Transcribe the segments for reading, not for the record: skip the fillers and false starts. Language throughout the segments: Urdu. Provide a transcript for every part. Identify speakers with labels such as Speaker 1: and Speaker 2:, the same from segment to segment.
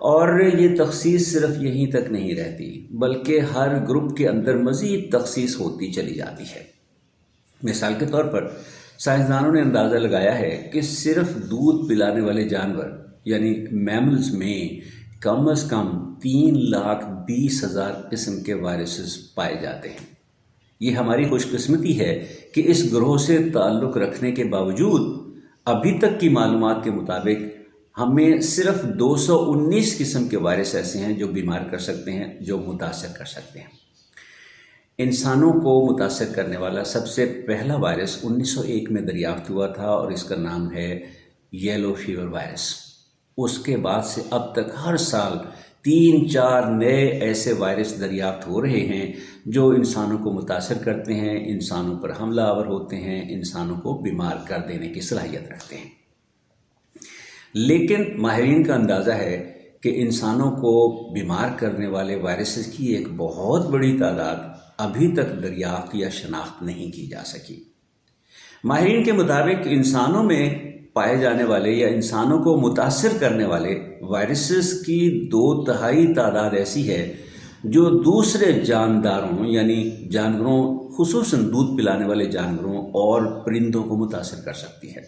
Speaker 1: اور یہ تخصیص صرف یہیں تک نہیں رہتی بلکہ ہر گروپ کے اندر مزید تخصیص ہوتی چلی جاتی ہے۔ مثال کے طور پر سائنسدانوں نے اندازہ لگایا ہے کہ صرف دودھ پلانے والے جانور یعنی میملز میں کم از کم 3,20,000 قسم کے وائرسز پائے جاتے ہیں۔ یہ ہماری خوش قسمتی ہے کہ اس گروہ سے تعلق رکھنے کے باوجود ابھی تک کی معلومات کے مطابق ہمیں صرف 219 قسم کے وائرس ایسے ہیں جو بیمار کر سکتے ہیں، جو متاثر کر سکتے ہیں۔ انسانوں کو متاثر کرنے والا سب سے پہلا وائرس 1901 میں دریافت ہوا تھا اور اس کا نام ہے یلو فیور وائرس۔ اس کے بعد سے اب تک ہر سال 3-4 نئے ایسے وائرس دریافت ہو رہے ہیں جو انسانوں کو متاثر کرتے ہیں، انسانوں پر حملہ آور ہوتے ہیں، انسانوں کو بیمار کر دینے کی صلاحیت رکھتے ہیں۔ لیکن ماہرین کا اندازہ ہے کہ انسانوں کو بیمار کرنے والے وائرسز کی ایک بہت بڑی تعداد ابھی تک دریافت یا شناخت نہیں کی جا سکی۔ ماہرین کے مطابق انسانوں میں پائے جانے والے یا انسانوں کو متاثر کرنے والے وائرسز کی 2/3 تعداد ایسی ہے جو دوسرے جانداروں یعنی جانوروں، خصوصاً دودھ پلانے والے جانوروں اور پرندوں کو متاثر کر سکتی ہے۔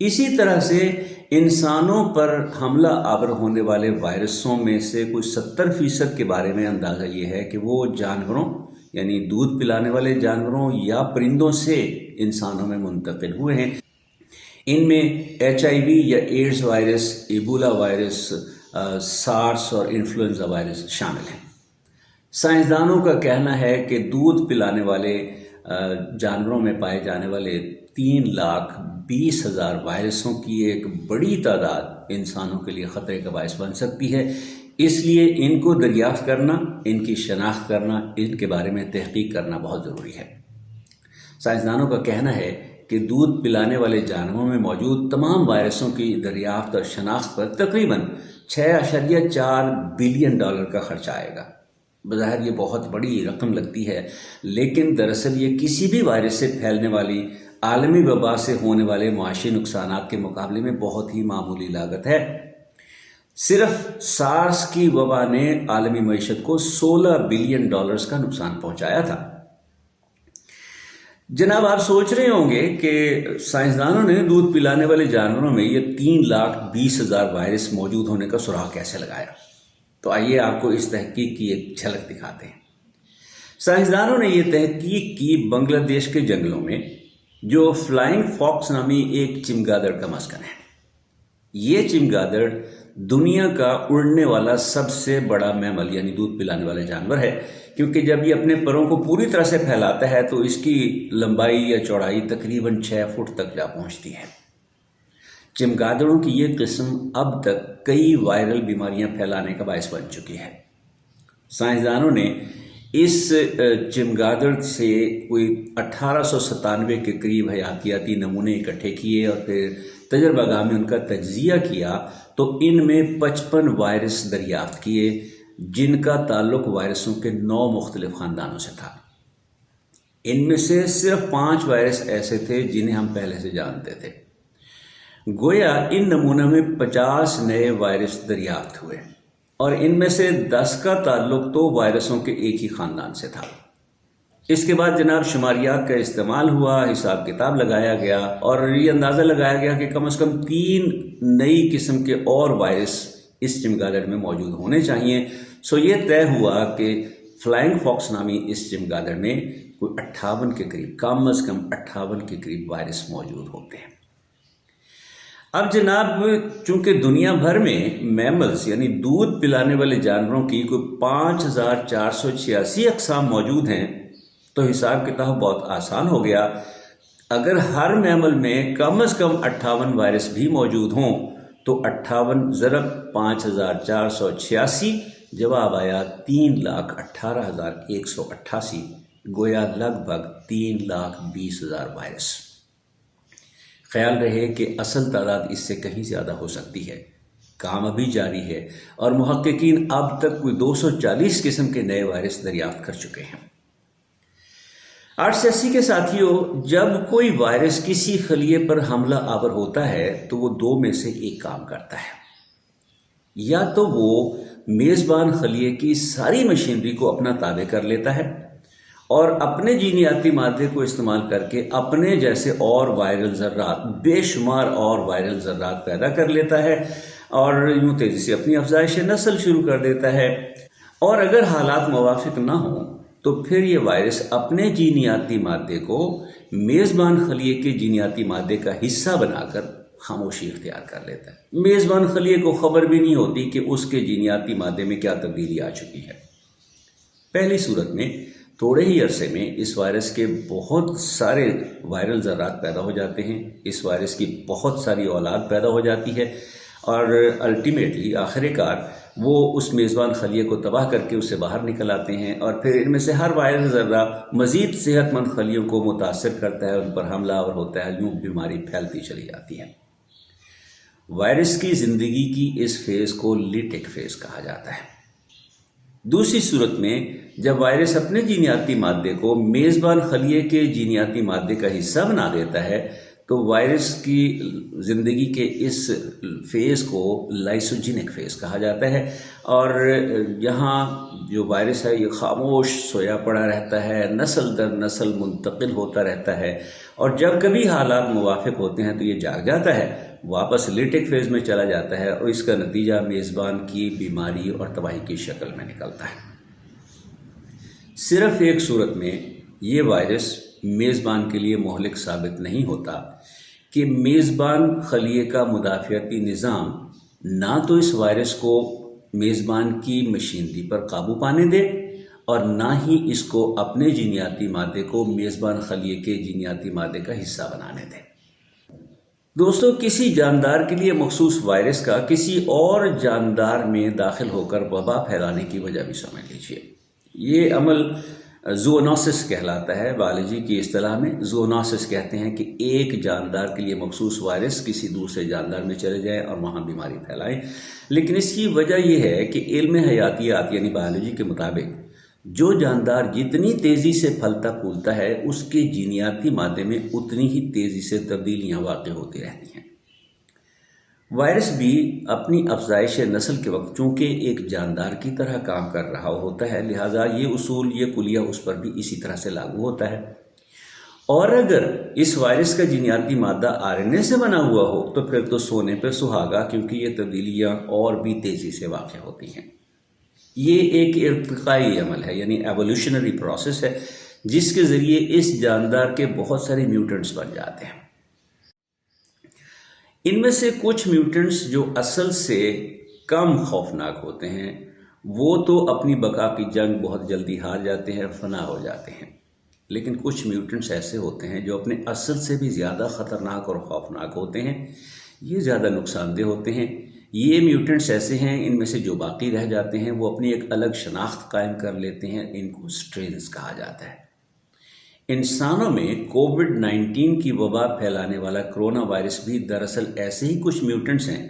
Speaker 1: اسی طرح سے انسانوں پر حملہ آور ہونے والے وائرسوں میں سے کوئی 70% کے بارے میں اندازہ یہ ہے کہ وہ جانوروں یعنی دودھ پلانے والے جانوروں یا پرندوں سے انسانوں میں منتقل ہوئے ہیں۔ ان میں HIV یا ایڈز وائرس، ایبولا وائرس، سارس اور انفلوئنزا وائرس شامل ہیں۔ سائنسدانوں کا کہنا ہے کہ دودھ پلانے والے جانوروں میں پائے جانے والے 3,20,000 وائرسوں کی ایک بڑی تعداد انسانوں کے لیے خطرے کا باعث بن سکتی ہے۔ اس لیے ان کو دریافت کرنا، ان کی شناخت کرنا، ان کے بارے میں تحقیق کرنا بہت ضروری ہے۔ سائنسدانوں کا کہنا ہے کہ دودھ پلانے والے جانوروں میں موجود تمام وائرسوں کی دریافت اور شناخت پر تقریباً $6.4 بلین کا خرچہ آئے گا۔ بظاہر یہ بہت بڑی رقم لگتی ہے، لیکن دراصل یہ کسی بھی وائرس سے پھیلنے والی عالمی وبا سے ہونے والے معاشی نقصانات کے مقابلے میں بہت ہی معمولی لاگت ہے۔ صرف سارس کی وبا نے عالمی معیشت کو $16 بلین کا نقصان پہنچایا تھا۔ جناب آپ سوچ رہے ہوں گے کہ سائنسدانوں نے دودھ پلانے والے جانوروں میں یہ 3,20,000 وائرس موجود ہونے کا سراغ کیسے لگایا؟ تو آئیے آپ کو اس تحقیق کی ایک جھلک دکھاتے ہیں۔ سائنسدانوں نے یہ تحقیق کی بنگلہ دیش کے جنگلوں میں، جو فلائنگ فاکس نامی ایک چمگادڑ کا مسکن ہے۔ یہ چمگادڑ دنیا کا اڑنے والا سب سے بڑا میمل یعنی دودھ پلانے والا جانور ہے، کیونکہ جب یہ اپنے پروں کو پوری طرح سے پھیلاتا ہے تو اس کی لمبائی یا چوڑائی تقریباً 6 فٹ تک جا پہنچتی ہے۔ چمگادڑوں کی یہ قسم اب تک کئی وائرل بیماریاں پھیلانے کا باعث بن چکی ہے۔ سائنسدانوں نے اس چمگادڑ سے کوئی 1897 کے قریب حیاتیاتی نمونے اکٹھے کیے اور پھر تجربہ گاہ میں ان کا تجزیہ کیا تو ان میں 55 وائرس دریافت کیے، جن کا تعلق وائرسوں کے 9 مختلف خاندانوں سے تھا۔ ان میں سے صرف 5 وائرس ایسے تھے جنہیں ہم پہلے سے جانتے تھے۔ گویا ان نمونوں میں 50 نئے وائرس دریافت ہوئے اور ان میں سے 10 کا تعلق تو وائرسوں کے ایک ہی خاندان سے تھا۔ اس کے بعد جناب شماریات کا استعمال ہوا، حساب کتاب لگایا گیا اور یہ اندازہ لگایا گیا کہ کم از کم 3 نئی قسم کے اور وائرس اس چمگادڑ میں موجود ہونے چاہیے۔ سو یہ طے ہوا کہ فلائنگ فاکس نامی اس چمگادڑ میں کوئی 58 کے قریب، کم از کم 58 کے قریب وائرس موجود ہوتے ہیں۔ اب جناب چونکہ دنیا بھر میں میملز یعنی دودھ پلانے والے جانوروں کی کوئی 5486 اقسام موجود ہیں تو حساب کتاب بہت آسان ہو گیا۔ اگر ہر میمل میں کم از کم 58 وائرس بھی موجود ہوں تو 58 ضرب 5486 جواب آیا 3,18,188، گویا لگ بھگ 3,20,000 وائرس۔ خیال رہے کہ اصل تعداد اس سے کہیں زیادہ ہو سکتی ہے۔ کام ابھی جاری ہے اور محققین اب تک کوئی 240 قسم کے نئے وائرس دریافت کر چکے ہیں۔ 880 کے ساتھیوں، جب کوئی وائرس کسی خلیے پر حملہ آور ہوتا ہے تو وہ 2 میں سے ایک کام کرتا ہے۔ یا تو وہ میزبان خلیے کی ساری مشینری کو اپنا تابع کر لیتا ہے اور اپنے جینیاتی مادے کو استعمال کر کے اپنے جیسے اور وائرل ذرات، بے شمار اور وائرل ذرات پیدا کر لیتا ہے اور یوں تیزی سے اپنی افزائش نسل شروع کر دیتا ہے۔ اور اگر حالات موافق نہ ہوں تو پھر یہ وائرس اپنے جینیاتی مادے کو میزبان خلیے کے جینیاتی مادے کا حصہ بنا کر خاموشی اختیار کر لیتا ہے۔ میزبان خلیے کو خبر بھی نہیں ہوتی کہ اس کے جینیاتی مادے میں کیا تبدیلی آ چکی ہے۔ پہلی صورت میں تھوڑے ہی عرصے میں اس وائرس کے بہت سارے وائرل ذرات پیدا ہو جاتے ہیں، اس وائرس کی بہت ساری اولاد پیدا ہو جاتی ہے اور الٹیمیٹلی آخر کار وہ اس میزبان خلیے کو تباہ کر کے اس سے باہر نکل آتے ہیں اور پھر ان میں سے ہر وائرل ذرہ مزید صحت مند خلیوں کو متاثر کرتا ہے، ان پر حملہ آور ہوتا ہے، یوں بیماری پھیلتی چلی جاتی ہے۔ وائرس کی زندگی کی اس فیز کو لیٹک فیز کہا جاتا ہے۔ دوسری صورت میں جب وائرس اپنے جینیاتی مادے کو میزبان خلیے کے جینیاتی مادے کا حصہ بنا دیتا ہے تو وائرس کی زندگی کے اس فیز کو لائسوجینک فیز کہا جاتا ہے، اور یہاں جو وائرس ہے یہ خاموش سویا پڑا رہتا ہے، نسل در نسل منتقل ہوتا رہتا ہے، اور جب کبھی حالات موافق ہوتے ہیں تو یہ جاگ جاتا ہے، واپس لیٹک فیز میں چلا جاتا ہے اور اس کا نتیجہ میزبان کی بیماری اور تباہی کی شکل میں نکلتا ہے۔ صرف ایک صورت میں یہ وائرس میزبان کے لیے مہلک ثابت نہیں ہوتا کہ میزبان خلیے کا مدافعتی نظام نہ تو اس وائرس کو میزبان کی مشینری پر قابو پانے دے اور نہ ہی اس کو اپنے جینیاتی مادے کو میزبان خلیے کے جینیاتی مادے کا حصہ بنانے دے۔ دوستو، کسی جاندار کے لیے مخصوص وائرس کا کسی اور جاندار میں داخل ہو کر وبا پھیلانے کی وجہ بھی سمجھ لیجیے۔ یہ عمل زوونوسس کہلاتا ہے، بایولوجی کی اصطلاح میں زوونوسس کہتے ہیں کہ ایک جاندار کے لیے مخصوص وائرس کسی دوسرے جاندار میں چلے جائے اور وہاں بیماری پھیلائے۔ لیکن اس کی وجہ یہ ہے کہ علم حیاتیات یعنی بایولوجی کے مطابق جو جاندار جتنی تیزی سے پھلتا پھولتا ہے اس کے جینیاتی مادے میں اتنی ہی تیزی سے تبدیلیاں واقع ہوتی رہتی ہیں۔ وائرس بھی اپنی افزائش نسل کے وقت چونکہ ایک جاندار کی طرح کام کر رہا ہوتا ہے، لہٰذا یہ اصول، یہ کلیہ اس پر بھی اسی طرح سے لاگو ہوتا ہے۔ اور اگر اس وائرس کا جینیاتی مادہ RNA سے بنا ہوا ہو تو پھر تو سونے پہ سہاگا، کیونکہ یہ تبدیلیاں اور بھی تیزی سے واقع ہوتی ہیں۔ یہ ایک ارتقائی عمل ہے، یعنی ایوولوشنری پروسیس ہے، جس کے ذریعے اس جاندار کے بہت سارے میوٹنٹس بن جاتے ہیں۔ ان میں سے کچھ میوٹنٹس جو اصل سے کم خوفناک ہوتے ہیں وہ تو اپنی بقا کی جنگ بہت جلدی ہار جاتے ہیں، فنا ہو جاتے ہیں، لیکن کچھ میوٹنٹس ایسے ہوتے ہیں جو اپنے اصل سے بھی زیادہ خطرناک اور خوفناک ہوتے ہیں، یہ زیادہ نقصان دہ ہوتے ہیں۔ یہ میوٹنٹس ایسے ہیں، ان میں سے جو باقی رہ جاتے ہیں وہ اپنی ایک الگ شناخت قائم کر لیتے ہیں، ان کو سٹرینز کہا جاتا ہے۔ انسانوں میں کووڈ-19 کی وبا پھیلانے والا کرونا وائرس بھی دراصل ایسے ہی کچھ میوٹنٹس ہیں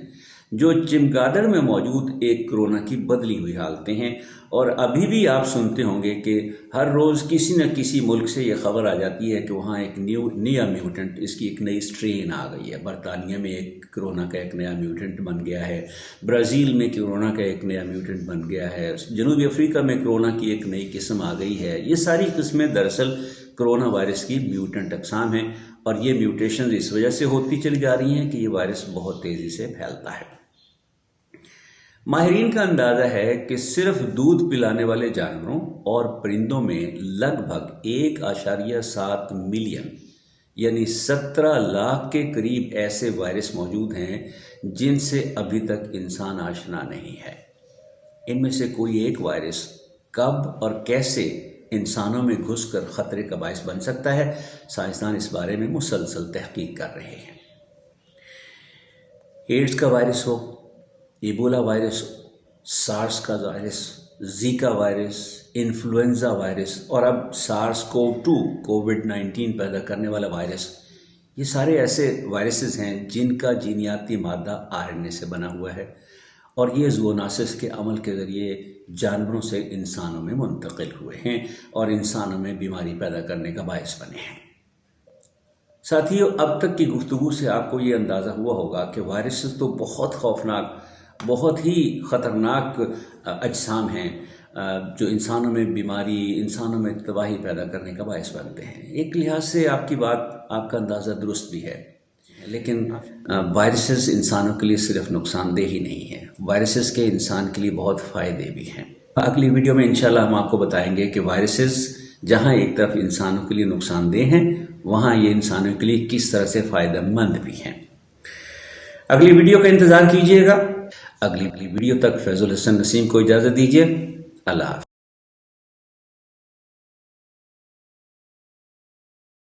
Speaker 1: جو چمگادڑ میں موجود ایک کرونا کی بدلی ہوئی حالتیں ہیں، اور ابھی بھی آپ سنتے ہوں گے کہ ہر روز کسی نہ کسی ملک سے یہ خبر آ جاتی ہے کہ وہاں ایک نیا میوٹنٹ، اس کی ایک نئی سٹرین آ گئی ہے۔ برطانیہ میں ایک کرونا کا ایک نیا میوٹنٹ بن گیا ہے، برازیل میں کرونا کا ایک نیا میوٹنٹ بن گیا ہے، جنوبی افریقہ میں کرونا کی ایک نئی قسم آ گئی ہے۔ یہ ساری قسمیں دراصل کرونا وائرس کی میوٹنٹ اقسام ہیں، اور یہ میوٹیشنز اس وجہ سے ہوتی چلی جا رہی ہیں کہ یہ وائرس بہت تیزی سے پھیلتا ہے۔ ماہرین کا اندازہ ہے کہ صرف دودھ پلانے والے جانوروں اور پرندوں میں لگ بھگ 1.7 ملین یعنی 17 لاکھ کے قریب ایسے وائرس موجود ہیں جن سے ابھی تک انسان آشنا نہیں ہے۔ ان میں سے کوئی ایک وائرس کب اور کیسے انسانوں میں گھس کر خطرے کا باعث بن سکتا ہے، سائنسدان اس بارے میں مسلسل تحقیق کر رہے ہیں۔ ایڈز کا وائرس ہو، ایبولا وائرس، سارس کا virus, Zika virus, influenza virus, اور اب SARS-CoV-2 کووڈ-19 پیدا کرنے والا وائرس، یہ سارے ایسے وائرسز ہیں جن کا جینیاتی مادہ RNA سے بنا ہوا ہے، اور یہ زوونوسس کے عمل کے ذریعے جانوروں سے انسانوں میں منتقل ہوئے ہیں اور انسانوں میں بیماری پیدا کرنے کا باعث بنے ہیں۔ ساتھیو، اب تک کی گفتگو سے آپ کو یہ اندازہ ہوا ہوگا کہ وائرسز تو بہت خوفناک بہت ہی خطرناک اجسام ہیں جو انسانوں میں بیماری، انسانوں میں تباہی پیدا کرنے کا باعث بنتے ہیں۔ ایک لحاظ سے آپ کی بات، آپ کا اندازہ درست بھی ہے، لیکن وائرسز انسانوں کے لیے صرف نقصان دہ ہی نہیں ہے، وائرسز کے انسان کے لیے بہت فائدے بھی ہیں۔ اگلی ویڈیو میں انشاءاللہ ہم آپ کو بتائیں گے کہ وائرسز جہاں ایک طرف انسانوں کے لیے نقصان دہ ہیں، وہاں یہ انسانوں کے لیے کس طرح سے فائدہ مند بھی ہیں۔ اگلی ویڈیو کا انتظار کیجیے گا۔ اگلی ویڈیو تک فیض الحسن نسیم کو اجازت دیجیے۔ اللہ حافظ۔